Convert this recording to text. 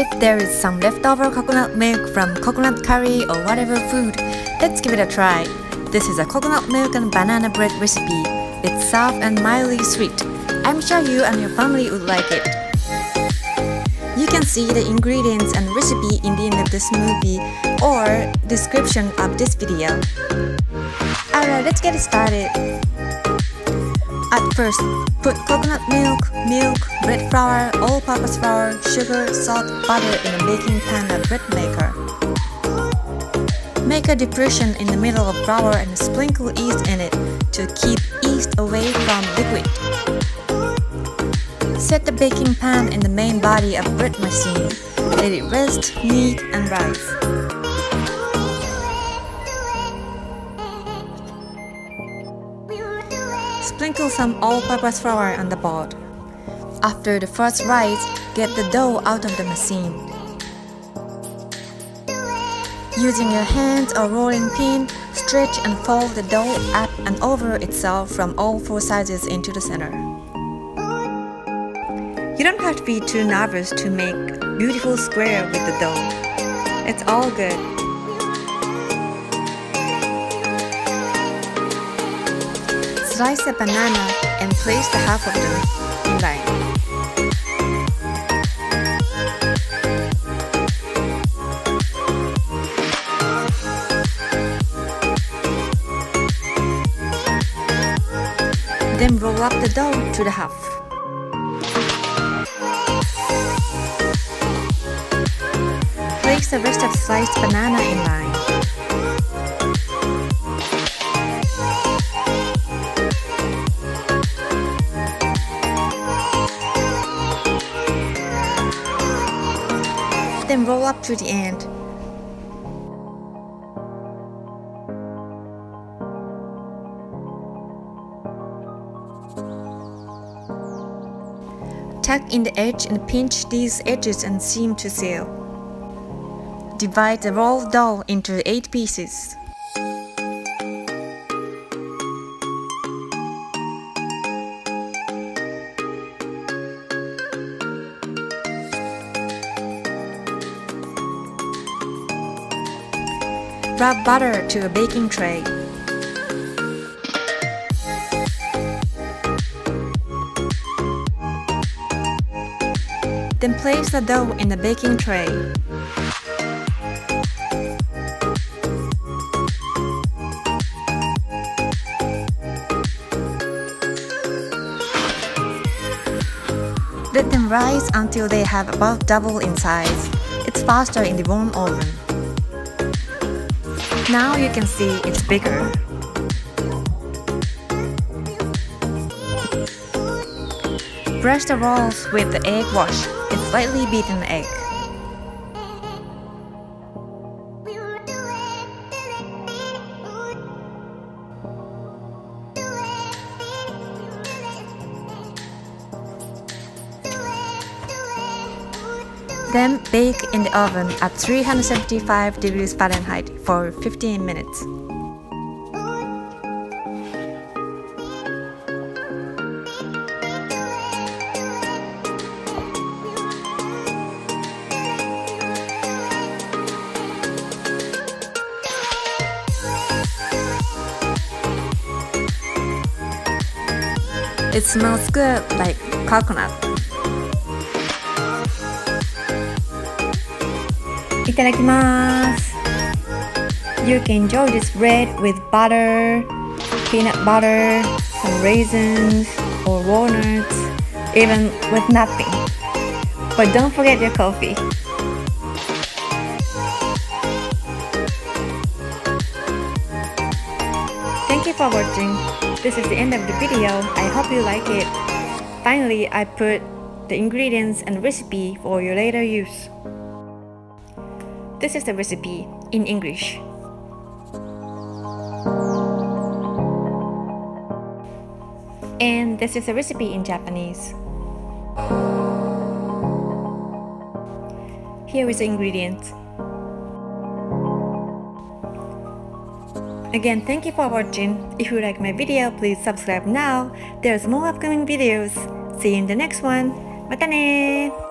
If there is some leftover coconut milk from coconut curry or whatever food, let's give it a try. This is a coconut milk and banana bread recipe. It's soft and mildly sweet. I'm sure you and your family would like it. You can see the ingredients and recipe in the end of this movie or description of this video. Alright, let's get started. At first, put coconut milk, bread flour, all-purpose flour, sugar, salt, butter in a baking pan or bread maker. Make a depression in the middle of flour and sprinkle yeast in it to keep yeast away from liquid. Set the baking pan in the main body of bread machine. Let it rest, knead, and rise. Sprinkle some all-purpose flour on the board. After the first rise, get the dough out of the machine. Using your hands or rolling pin, stretch and fold the dough up and over itself from all four sides into the center. You don't have to be too nervous to make beautiful square with the dough. It's all good. Slice a banana and place the half of them in line. Then roll up the dough to the half. Place the rest of sliced banana in line. Then roll up to the end. Tuck in the edge and pinch these edges and seam to seal. Divide the rolled dough into 8 pieces. Rub butter to a baking tray. Then place the dough in the baking tray. Let them rise until they have about double in size. It's faster in the warm oven. Now you can see it's bigger. Brush the rolls with the egg wash and slightly beaten egg. Then bake in the oven at 375 degrees Fahrenheit for 15 minutes. It smells good like coconut. いただきます。You can enjoy this bread with butter, peanut butter, some raisins or walnuts, even with nothing. But don't forget your coffee. Thank you for watching. This is the end of the video. I hope you like it. Finally, I put the ingredients and recipe for your later use. This is the recipe in English. And this is the recipe in Japanese. Here is the ingredients. Again, thank you for watching. If you like my video, please subscribe now. There's more upcoming videos. See you in the next one. またねー。